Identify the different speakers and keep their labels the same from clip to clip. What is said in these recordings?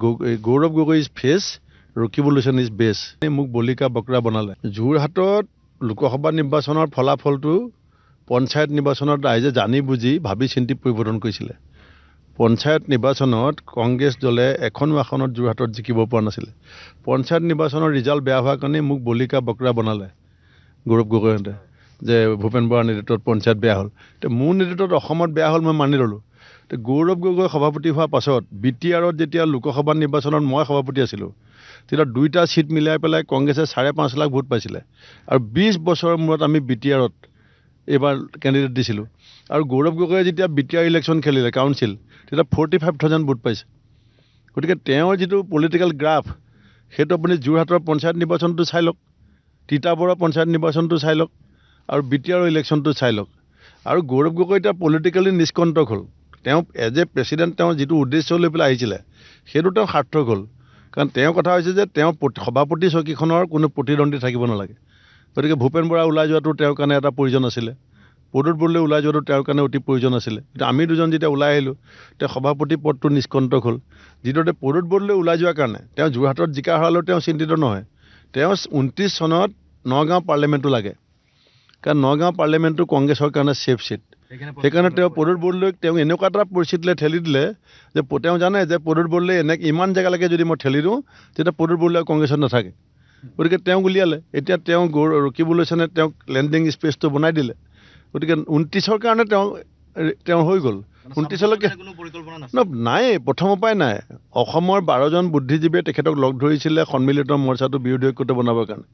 Speaker 1: Gaurav Gogoi is face, ৰকিবুলেশ্যন is base. মোক বলিকা বকৰা বনালে। যোৰহাটত লোকসভা নিৰ্বাচনৰ ফলাফলটো পঞ্চায়ত নিৰ্বাচনত ৰাইজে জানি বুজি ভাবি চিন্তি পৰিৱৰ্তন কৰিছিলে। পঞ্চায়ত নিৰ্বাচনত কংগ্ৰেছ দলে এখনো আসনত যোৰহাটত জিকিব পৰা নাছিলে। পঞ্চায়ত নিৰ্বাচনৰ ৰিজাল্ট বেয়া হোৱাৰ কাৰণে মোক বলিকা বকৰা বনালে গৌৰৱ গগৈহঁতে, যে ভূপেন বৰাৰ নেতৃত্বত পঞ্চায়ত বেয়া হ'ল। মোৰ নেতৃত্বত অসমত বেয়া হ'ল, মই মানি ল'লোঁ। গৌৰৱ গগৈ সভাপতি হোৱাৰ পাছত BTRত যেতিয়া লোকসভা নিৰ্বাচনত মই সভাপতি আছিলোঁ, তেতিয়া 2টা ছিট মিলাই পেলাই কংগ্ৰেছে 5.5 লাখ ভোট পাইছিলে। আৰু 20 বছৰৰ মূৰত আমি BTRত এইবাৰ কেণ্ডিডেট দিছিলোঁ। আৰু গৌৰৱ গগৈয়ে যেতিয়া BTR ইলেকশ্যন খেলিলে কাউন্সিল, তেতিয়া 45,000 ভোট পাইছে। গতিকে তেওঁৰ যিটো পলিটিকেল গ্ৰাফ, সেইটো আপুনি যোৰহাটৰ পঞ্চায়ত নিৰ্বাচনটো চাই লওক, তিতাবৰৰ পঞ্চায়ত নিৰ্বাচনটো চাই লওক, আৰু BTRৰ ইলেকশ্যনটো চাই লওক। আৰু গৌৰৱ গগৈ এতিয়া পলিটিকেলি নিষ্কণ্টক হ'ল। তেওঁ এজ এ প্ৰেচিডেণ্ট তেওঁ যিটো উদ্দেশ্য লৈ পেলাই আহিছিলে, সেইটো তেওঁ সাৰ্থক হ'ল। কাৰণ তেওঁৰ কথা হৈছে যে তেওঁ সভাপতি চকীখনৰ কোনো প্ৰতিদ্বন্দ্বী থাকিব নালাগে। গতিকে ভূপেন বৰা ওলাই যোৱাটো তেওঁৰ কাৰণে এটা প্ৰয়োজন আছিলে, প্ৰদ্যুৎ বৰদলৈ ওলাই যোৱাটো তেওঁৰ কাৰণে অতি প্ৰয়োজন আছিলে। কিন্তু আমি দুজন যেতিয়া ওলাই আহিলোঁ, তেওঁ সভাপতি পদটো নিষ্কণ্টক হ'ল। যিদৰে প্ৰদ্যুৎ বৰদলৈ ওলাই যোৱাৰ কাৰণে তেওঁ যোৰহাটত জিকা হৰালেও তেওঁ চিন্তিত নহয়। তেওঁ 29 চনত নগাঁও পাৰ্লিয়ামেণ্টটো লাগে, কাৰণ নগাঁও পাৰ্লিয়ামেণ্টটো কংগ্ৰেছৰ কাৰণে ছেফ ছিট। সেইকাৰণে তেওঁ প্ৰদ্যুৎ বৰদলৈক তেওঁ এনেকুৱা এটা পৰিস্থিতিলৈ ঠেলি দিলে যে তেওঁ জানে যে প্ৰদ্যুৎ বৰদলৈ ইমান জেগালৈকে যদি মই ঠেলি দিওঁ, তেতিয়া প্ৰদ্যুৎ বৰদলৈ কংগ্ৰেছত নাথাকে। গতিকে তেওঁক উলিয়ালে। এতিয়া তেওঁ ৰকিবুলেশ্যনে তেওঁক লেণ্ডিং স্পেচটো বনাই দিলে। গতিকে 29ৰ কাৰণে তেওঁ হৈ গ'ল। 29লৈকে নাই, প্ৰথমৰ পৰাই নাই। অসমৰ 12জন বুদ্ধিজীৱীয়ে তেখেতক লগ ধৰিছিলে সন্মিলিত মৰ্চাটো বিৰোধী ঐক্যত বনাবৰ কাৰণে।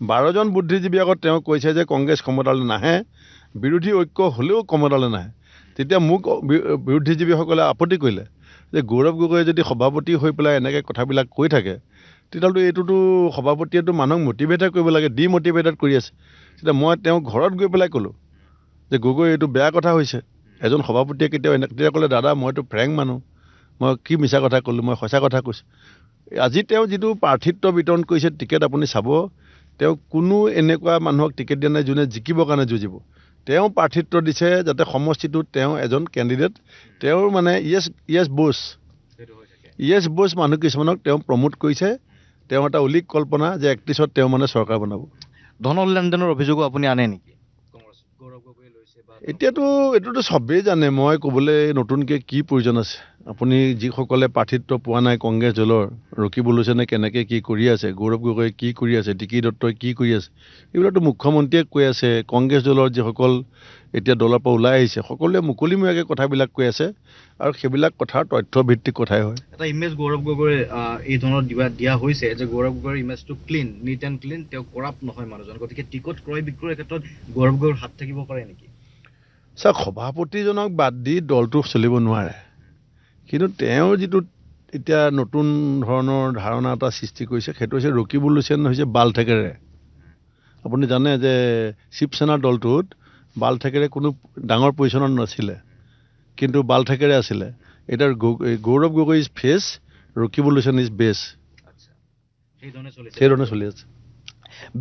Speaker 1: 12জন বুদ্ধিজীৱীয়ে আগত তেওঁ কৈছে যে কংগ্ৰেছ ক্ষমতালৈ নাহে, বিৰোধী ঐক্য হ'লেও ক্ষমতালৈ নাহে। তেতিয়া মোক বিৰোধীজীৱীসকলে আপত্তি কৰিলে যে গৌৰৱ গগৈয়ে যদি সভাপতি হৈ পেলাই এনেকৈ কথাবিলাক কৈ থাকে, তেতিয়াহ'লে এইটোতো সভাপতিয়েতো মানুহক মটিভেটহে কৰিব লাগে, ডিমটিভেটেড কৰি আছে। তেতিয়া মই তেওঁক ঘৰত গৈ পেলাই ক'লোঁ যে গগৈ এইটো বেয়া কথা হৈছে, এজন সভাপতিয়ে কেতিয়াও তেতিয়া ক'লে দাদা মইতো ফ্ৰেংক মানুহ, মই কি মিছা কথা ক'লোঁ, মই সঁচা কথা কৈছোঁ। আজি তেওঁ যিটো প্ৰাৰ্থিত্ব বিতৰণ কৰিছে টিকেট আপুনি চাব, তেওঁ কোনো এনেকুৱা মানুহক টিকেট দিয়া নাই যোনে জিকিবৰ কাৰণে যুঁজিব। তেওঁ প্ৰাৰ্থিত্ব দিছে যাতে সমষ্টিটোত তেওঁ এজন কেণ্ডিডেট, তেওঁৰ মানে য়েছ বছ মানুহ কিছুমানক তেওঁ প্ৰমোট কৰিছে। তেওঁ এটা অলিক কল্পনা যে 31ত তেওঁ মানে চৰকাৰ বনাব।
Speaker 2: ধনৰ লেনদেনৰ অভিযোগো আপুনি আনে নেকি?
Speaker 1: এতিয়াতো এইটোতো চবেই জানে, মই ক'বলৈ নতুনকৈ কি প্ৰয়োজন আছে। আপুনি যিসকলে প্ৰাৰ্থিত্ব পোৱা নাই কংগ্ৰেছ দলৰ, ৰকিবুলেশ্যনে কেনেকৈ কি কৰি আছে, গৌৰৱ গগৈয়ে কি কৰি আছে, ডিকি দত্তই কি কৰি আছে, এইবিলাকতো মুখ্যমন্ত্ৰীয়ে কৈ আছে। কংগ্ৰেছ দলৰ যিসকল এতিয়া দলৰ পৰা ওলাই আহিছে সকলোৱে মুকলিমূৰীয়াকৈ কথাবিলাক কৈ আছে, আৰু সেইবিলাক কথাৰ তথ্যভিত্তিক কথাই হয়।
Speaker 2: এটা ইমেজ গৌৰৱ গগৈ এই ধৰণৰ দিয়া হৈছে যে গৌৰৱ গগৈৰ ইমেজটো ক্লিন, নিট এণ্ড ক্লিন, তেওঁ কৰাপ্ট নহয় মানুহজন। গতিকে টিকট ক্ৰয় বিক্ৰয়ৰ ক্ষেত্ৰত গৌৰৱ গগৈৰ হাত থাকিব পাৰে নেকি?
Speaker 1: চাওক, সভাপতিজনক বাদ দি দলটো চলিব নোৱাৰে, কিন্তু তেওঁৰ যিটো এতিয়া নতুন ধৰণৰ ধাৰণা এটা সৃষ্টি কৰিছে, সেইটো হৈছে ৰকিবুলেশ্যন হৈছে বাল ঠেকেৰে। আপুনি জানে যে শিৱসেনাৰ দলটোত বাল ঠেকেৰে কোনো ডাঙৰ পজিশ্যনত নাছিলে, কিন্তু বাল ঠেকেৰে আছিলে। এতিয়া গৌৰৱ গগৈ ইজ ফেচ, ৰকিবুলেশ্যন ইজ বেছ। সেইধৰণে চলি আছে।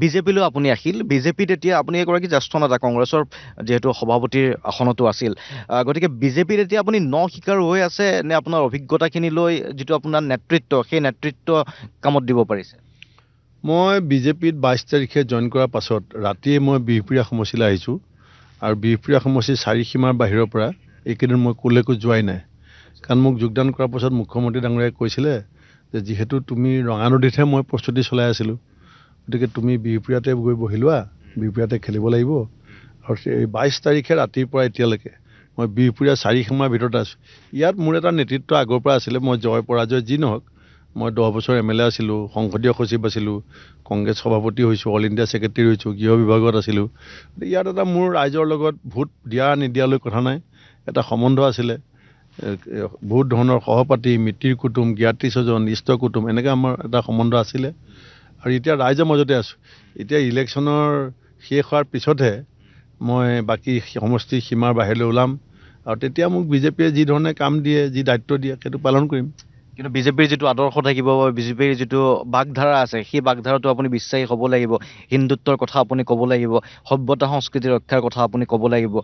Speaker 2: বিজেপিলৈ আপুনি আহিল। বিজেপিত এতিয়া আপুনি এগৰাকী জ্যেষ্ঠ নেতা, কংগ্ৰেছৰ যিহেতু সভাপতিৰ আসনতো আছিল। গতিকে বিজেপিত এতিয়া আপুনি শিকাৰ হৈ আছে নে আপোনাৰ অভিজ্ঞতাখিনি লৈ যিটো আপোনাৰ নেতৃত্ব, সেই নেতৃত্ব কামত দিব পাৰিছে?
Speaker 1: মই বিজেপিত 22 তাৰিখে জইন কৰাৰ পাছত ৰাতিয়ে মই বিহপুৰীয়া সমষ্টিলৈ আহিছোঁ, আৰু বিহপুৰীয়া সমষ্টিৰ 4 সীমাৰ বাহিৰৰ পৰা এইকেইদিন মই ক'লৈকো যোৱাই নাই। কাৰণ মোক যোগদান কৰাৰ পাছত মুখ্যমন্ত্ৰী ডাঙৰীয়াই কৈছিলে যে যিহেতু তুমি ৰঙানদীতহে মই প্ৰস্তুতি চলাই আছিলোঁ, গতিকে তুমি বিহপুৰীয়াতে গৈ বহি লোৱা, বিহপুৰীয়াতে খেলিব লাগিব। আৰু সেই 22 তাৰিখে ৰাতিৰ পৰা এতিয়ালৈকে মই বিহপুৰীয়া 4 সীমাৰ ভিতৰত আছোঁ। ইয়াত মোৰ এটা নেতৃত্ব আগৰ পৰা আছিলে। মই জয় পৰাজয় যি নহওক, মই 10 বছৰ MLA আছিলোঁ, সংসদীয় সচিব আছিলোঁ, কংগ্ৰেছ সভাপতি হৈছোঁ, অল ইণ্ডিয়া ছেক্ৰেটেৰী হৈছোঁ, গৃহ বিভাগত আছিলোঁ। ইয়াত এটা মোৰ ৰাইজৰ লগত ভোট দিয়া নিদিয়ালৈ কথা নাই, এটা সম্বন্ধ আছিলে। বহুত ধৰণৰ সহপাঠী, মিতিৰ কুটুম, জ্ঞাতি স্বজন, ইষ্ট কুটুম, এনেকৈ আমাৰ এটা সম্বন্ধ আছিলে। আৰু এতিয়া ৰাইজৰ মাজতে আছোঁ। এতিয়া ইলেকশ্যনৰ শেষ হোৱাৰ পিছতহে মই বাকী সমষ্টিৰ সীমাৰ বাহিৰলৈ ওলাম, আৰু তেতিয়া মোক বিজেপিয়ে যি ধৰণে কাম দিয়ে, যি দায়িত্ব দিয়ে, সেইটো পালন কৰিম।
Speaker 2: কিন্তু বিজেপিৰ যিটো আদৰ্শ থাকিব, বিজেপিৰ যিটো বাগধাৰা আছে, সেই বাগধাৰাটো আপুনি বিশ্বাসী হ'ব লাগিব। হিন্দুত্বৰ কথা আপুনি ক'ব লাগিব, সভ্যতা সংস্কৃতি ৰক্ষাৰ কথা আপুনি ক'ব লাগিব।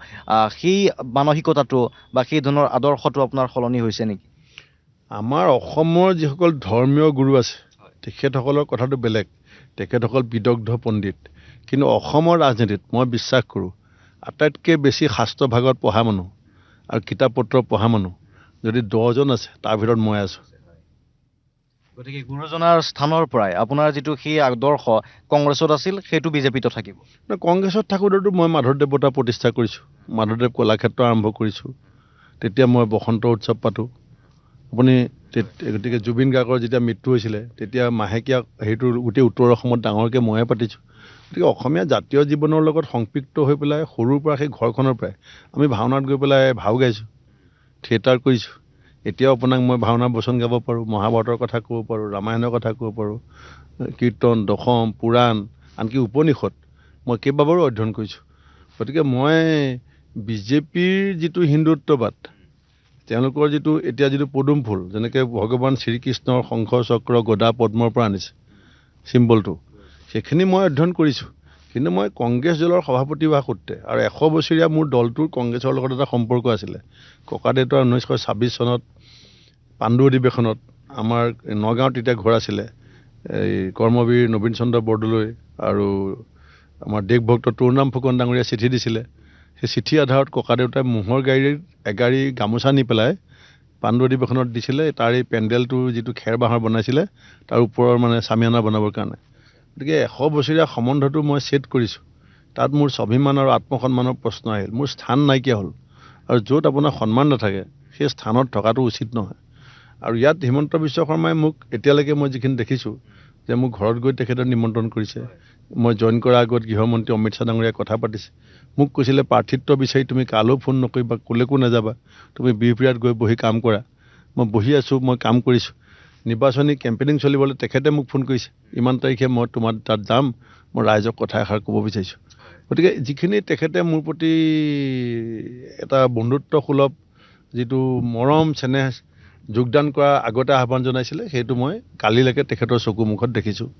Speaker 2: সেই মানসিকতাটো বা সেই ধৰণৰ আদৰ্শটো আপোনাৰ সলনি হৈছে নেকি?
Speaker 1: আমাৰ অসমৰ যিসকল ধৰ্মীয় গুৰু আছে তেখেতসকলৰ কথাটো বেলেগ, তেখেতসকল বিদগ্ধ পণ্ডিত, কিন্তু অসমৰ ৰাজনীতিত মই বিশ্বাস কৰোঁ আটাইতকৈ বেছি শাস্ত্ৰ ভাগত পঢ়া মানুহ আৰু কিতাপ পত্ৰ পঢ়া মানুহ যদি 10জন আছে তাৰ ভিতৰত মই আছোঁ।
Speaker 2: গতিকে গুৰুজনাৰ স্থানৰ পৰাই আপোনাৰ যিটো সেই আদৰ্শ কংগ্ৰেছত আছিল সেইটো বিজেপিতো থাকিব।
Speaker 1: কংগ্ৰেছত থাকোঁতেতো মই মাধৱদেৱ বঁটা প্ৰতিষ্ঠা কৰিছোঁ, মাধৱদেৱ কলাক্ষেত্ৰ আৰম্ভ কৰিছোঁ, তেতিয়া মই বসন্ত উৎসৱ পাতোঁ। আপুনি গতিকে জুবিন গাৰ্গৰ যেতিয়া মৃত্যু হৈছিলে তেতিয়া মাহেকীয়া হেৰিটো গোটেই উত্তৰ অসমত ডাঙৰকৈ ময়ে পাতিছোঁ। গতিকে অসমীয়া জাতীয় জীৱনৰ লগত সংপৃক্ত হৈ পেলাই সৰুৰ পৰা সেই ঘৰখনৰ পৰাই আমি ভাওনাত গৈ পেলাই ভাও গাইছোঁ, থিয়েটাৰ কৰিছোঁ। এতিয়াও আপোনাক মই ভাওনাৰ বচন গাব পাৰোঁ, মহাভাৰতৰ কথা ক'ব পাৰোঁ, ৰামায়ণৰ কথা ক'ব পাৰোঁ, কীৰ্তন, দশম, পুৰাণ, আনকি উপনিষদ মই কেইবাবাৰো অধ্যয়ন কৰিছোঁ। গতিকে মই বিজেপিৰ যিটো হিন্দুত্ববাদ, তেওঁলোকৰ যিটো এতিয়া যিটো পদুম ফুল, যেনেকৈ ভগৱান শ্ৰীকৃষ্ণৰ শংখ চক্ৰ গদা পদ্মৰ পৰা আনিছে চিম্বলটো, সেইখিনি মই অধ্যয়ন কৰিছোঁ। কিন্তু মই কংগ্ৰেছ দলৰ সভাপতি হোৱা সূত্ৰে আৰু 100 বছৰীয়া মোৰ দলটোৰ কংগ্ৰেছৰ লগত এটা সম্পৰ্ক আছিলে। ককাদেউতাৰ 1926 চনত পাণ্ডু অধিৱেশনত আমাৰ নগাঁৱত তেতিয়া ঘৰ আছিলে, এই কৰ্মবীৰ নবীন চন্দ্ৰ বৰদলৈ আৰু আমাৰ দেশভক্ত তৰুণৰাম ফুকন ডাঙৰীয়াই চিঠি দিছিলে। সেই চিঠি আধাৰত ককাদেউতাই মোহৰ গাড়ীৰ এগাড়ী গামোচা নি পেলাই পাণ্ডু অধিৱেশনত দিছিলে। তাৰ এই পেণ্ডেলটো যিটো খেৰ বাঁহৰ বনাইছিলে তাৰ ওপৰৰ মানে চামিয়ানা বনাবৰ কাৰণে। গতিকে 100 বছৰীয়া সম্বন্ধটো মই ছেট কৰিছোঁ। তাত মোৰ স্বাভিমান আৰু আত্মসন্মানৰ প্ৰশ্ন আহিল, মোৰ স্থান নাইকিয়া হ'ল। আৰু য'ত আপোনাৰ সন্মান নাথাকে সেই স্থানত থকাটো উচিত নহয়। আৰু ইয়াত হিমন্ত বিশ্ব শৰ্মাই মোক এতিয়ালৈকে মই যিখিনি দেখিছোঁ যে মোক ঘৰত গৈ তেখেতে নিমন্ত্ৰণ কৰিছে। মই জইন কৰাৰ আগত গৃহমন্ত্ৰী অমিত শ্বাহ ডাঙৰীয়াই কথা পাতিছে, মোক কৈছিলে প্ৰাৰ্থিত্ব বিচাৰি তুমি কালৈও ফোন নকৰিবা, ক'লৈকো নাযাবা, তুমি বিহপুৰীয়াত গৈ বহি কাম কৰা। মই বহি আছোঁ, মই কাম কৰিছোঁ। নিৰ্বাচনী কেম্পেইনিং চলিবলৈ তেখেতে মোক ফোন কৰিছে, ইমান তাৰিখে মই তোমাৰ তাত যাম, মই ৰাইজক কথা এষাৰ ক'ব বিচাৰিছোঁ। গতিকে যিখিনি তেখেতে মোৰ প্ৰতি এটা বন্ধুত্বসুলভ যিটো মৰম চেনেহ যোগদান কৰাৰ আগতে আহ্বান জনাইছিলে, সেইটো মই কালিলৈকে তেখেতৰ চকু মুখত দেখিছোঁ।